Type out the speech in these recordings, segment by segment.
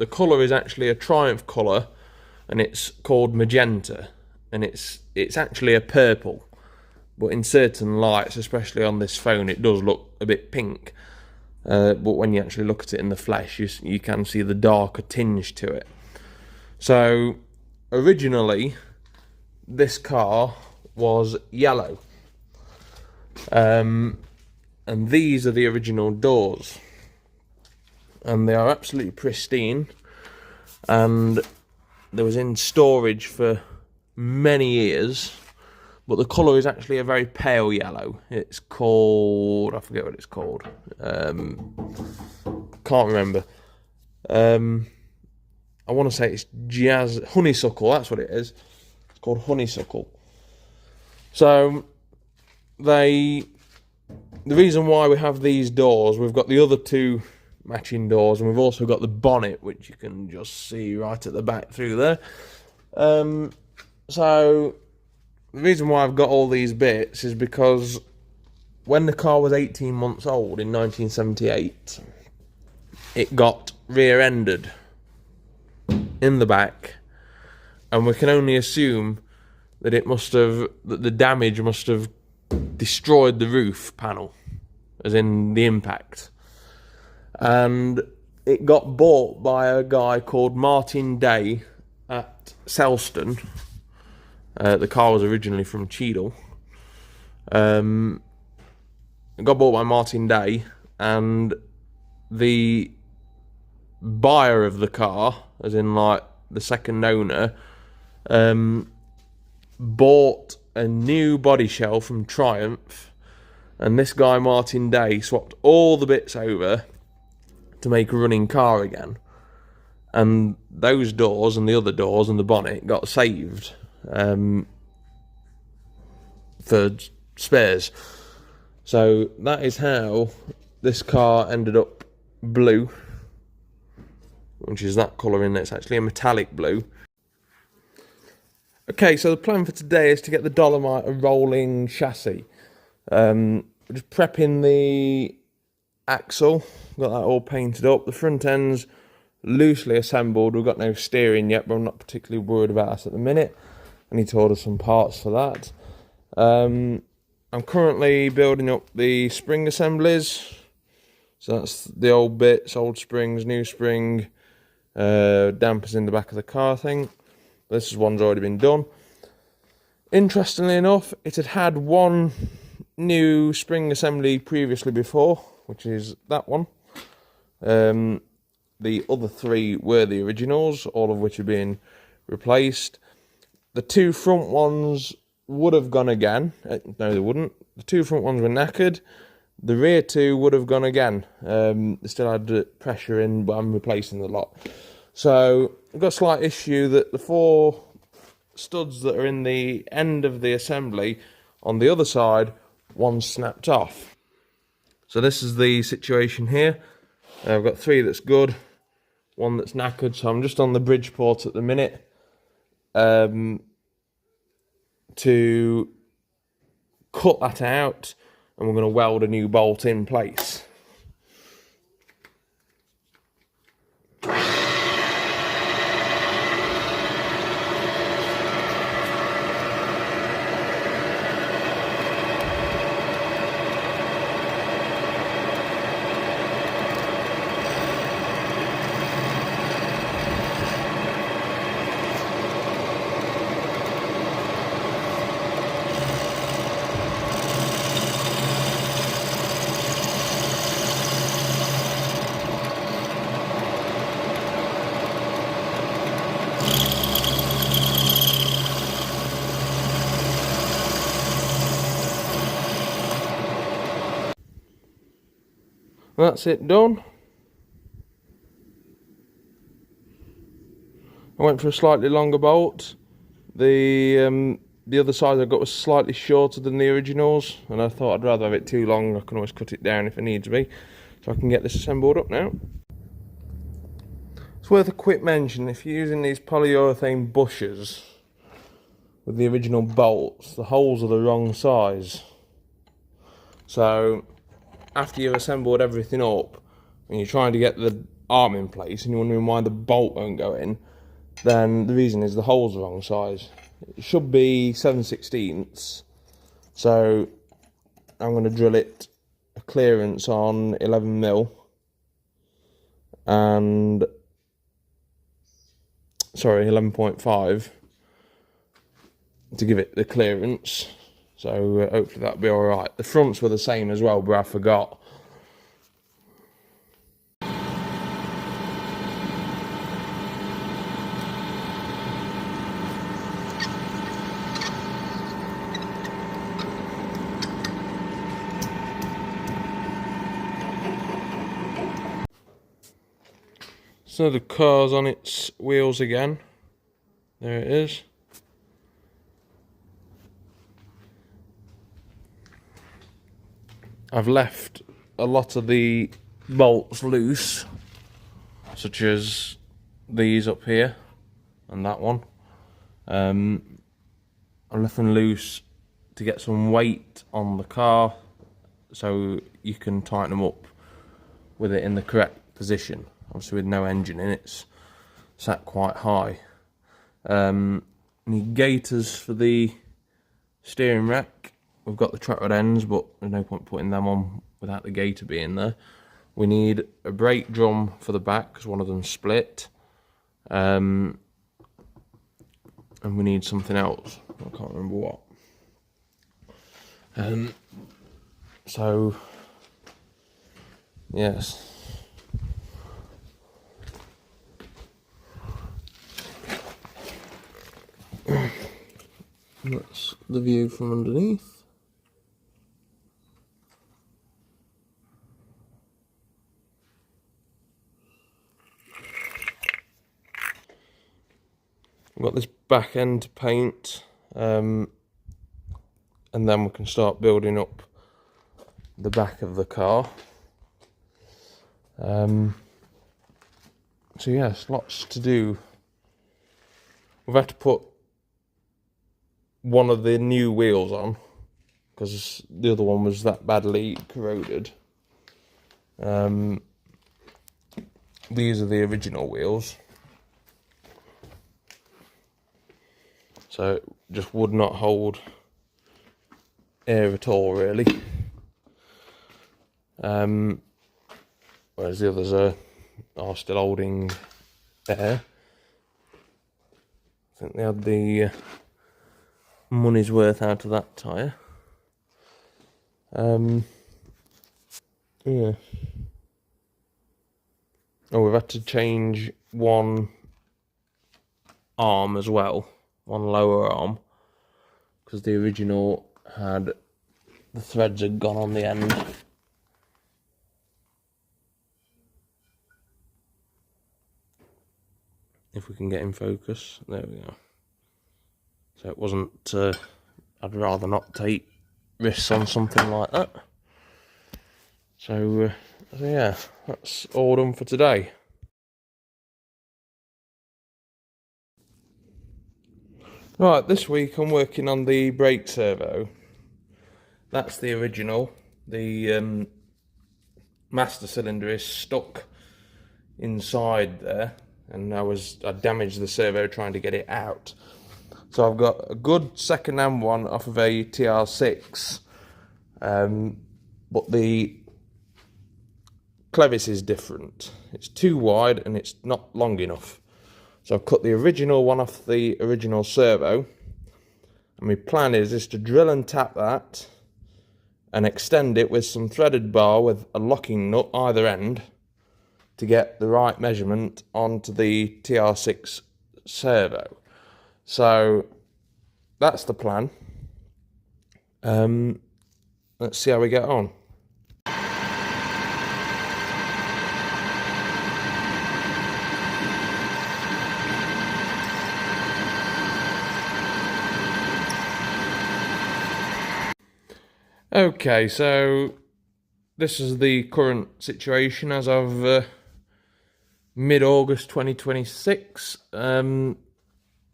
the colour is actually a Triumph colour, and it's called magenta, and it's actually a purple, but in certain lights, especially on this phone, it does look a bit pink. But when you actually look at it in the flesh, you can see the darker tinge to it. So originally, this car was yellow, and these are the original doors, and they are absolutely pristine, and they was in storage for many years. But the colour is actually a very pale yellow. It's called, I forget what it's called. Can't remember. I want to say it's honeysuckle. That's what it is. It's called honeysuckle. So the reason why we have these doors, we've got the other two matching doors, and we've also got the bonnet, which you can just see right at the back through there. So the reason why I've got all these bits is because when the car was 18 months old in 1978, it got rear-ended in the back, and we can only assume that the damage must have destroyed the roof panel, as in the impact. And it got bought by a guy called Martin Day at Selston. The car was originally from Cheadle. It got bought by Martin Day, and the buyer of the car, as in like the second owner, bought a new body shell from Triumph, and this guy Martin Day swapped all the bits over to make a running car again, and those doors and the other doors and the bonnet got saved for spares. So that is how this car ended up blue, which is that colour in there. It's actually a metallic blue. Okay, so the plan for today is to get the Dolomite a rolling chassis. Just prepping the axle, got that all painted up. The front end's loosely assembled. We've got no steering yet, but I'm not particularly worried about that at the minute. I need to order some parts for that. I'm currently building up the spring assemblies. So that's the old bits, old springs, new spring, dampers in the back of the car, I think. This one's already been done. Interestingly enough, it had one new spring assembly previously before, which is that one. The other three were the originals, all of which are being replaced. The two front ones would have gone again. No, they wouldn't. The two front ones were knackered. The rear two would have gone again. They still had pressure in, but I'm replacing the lot. So I've got a slight issue that the four studs that are in the end of the assembly on the other side, one snapped off. So this is the situation here. I've got three that's good, one that's knackered. So I'm just on the Bridgeport at the minute to cut that out, and we're going to weld a new bolt in place. That's it done. I went for a slightly longer bolt. The other size I got was slightly shorter than the originals, and I thought I'd rather have it too long. I can always cut it down if it needs to be. So I can get this assembled up now. It's worth a quick mention, if you're using these polyurethane bushers with the original bolts, the holes are the wrong size. So after you've assembled everything up and you're trying to get the arm in place and you're wondering why the bolt won't go in, then the reason is the hole's the wrong size. It should be 7/16, so I'm going to drill it a clearance on 11mm and 11.5 to give it the clearance. So hopefully that'll be alright. The fronts were the same as well, but I forgot. So the car's on its wheels again. There it is. I've left a lot of the bolts loose, such as these up here and that one. I left them loose to get some weight on the car so you can tighten them up with it in the correct position. Obviously with no engine in, it's sat quite high. Need gaiters for the steering rack. We've got the track rod ends, but there's no point putting them on without the gaiter being there. We need a brake drum for the back because one of them's split. And we need something else. I can't remember what. So, yes. That's the view from underneath. I've got this back end to paint, and then we can start building up the back of the car. So yes, lots to do. We've had to put one of the new wheels on because the other one was that badly corroded. These are the original wheels. So it just would not hold air at all, really. Whereas the others are still holding air. I think they had the money's worth out of that tyre. Yeah. Oh, we've had to change one arm as well. One lower arm, because the original had the threads had gone on the end. If we can get in focus, there we go. So it wasn't. I'd rather not take risks on something like that. So yeah, that's all done for today. Right, this week I'm working on the brake servo. That's the original. The master cylinder is stuck inside there, and I damaged the servo trying to get it out. So I've got a good second-hand one off of a TR6, but the clevis is different. It's too wide and it's not long enough. So I've cut the original one off the original servo, and my plan is to drill and tap that and extend it with some threaded bar with a locking nut either end to get the right measurement onto the TR6 servo. So that's the plan. Let's see how we get on. Okay, so this is the current situation as of mid-August 2026.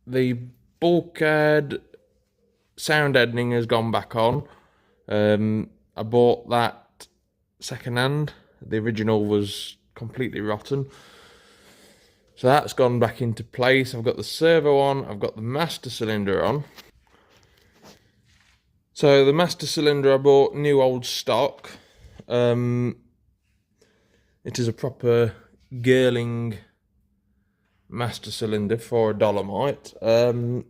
The bulkhead sound deadening has gone back on. I bought that second hand. The original was completely rotten. So that's gone back into place. I've got the servo on, I've got the master cylinder on. So the master cylinder I bought new old stock. It is a proper Girling master cylinder for a Dolomite. Come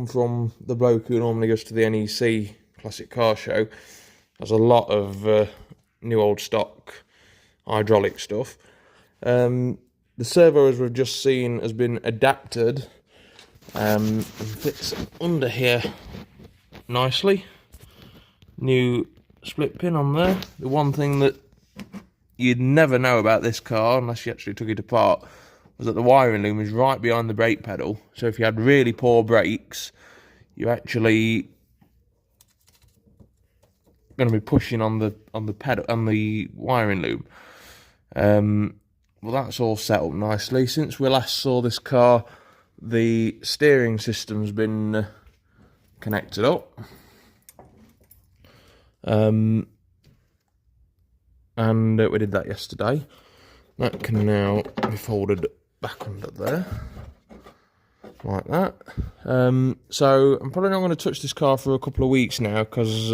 from the bloke who normally goes to the NEC Classic Car Show. There's a lot of new old stock hydraulic stuff. The servo, as we've just seen, has been adapted and fits under here nicely. New split pin on there. The one thing that you'd never know about this car unless you actually took it apart was that the wiring loom is right behind the brake pedal. So if you had really poor brakes, you actually going to be pushing on the pedal, on the wiring loom. Well, that's all set up nicely. Since we last saw this car, the steering system's been connected up. And we did that yesterday. That can now be folded back under there, like that. So I'm probably not going to touch this car for a couple of weeks now, because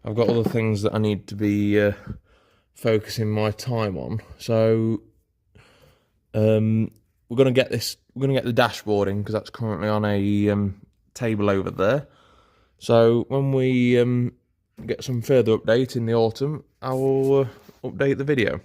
I've got other things that I need to be focusing my time on. So we're going to get this. We're going to get the dashboard in, because that's currently on a table over there. So when we get some further update in the autumn, I will update the video.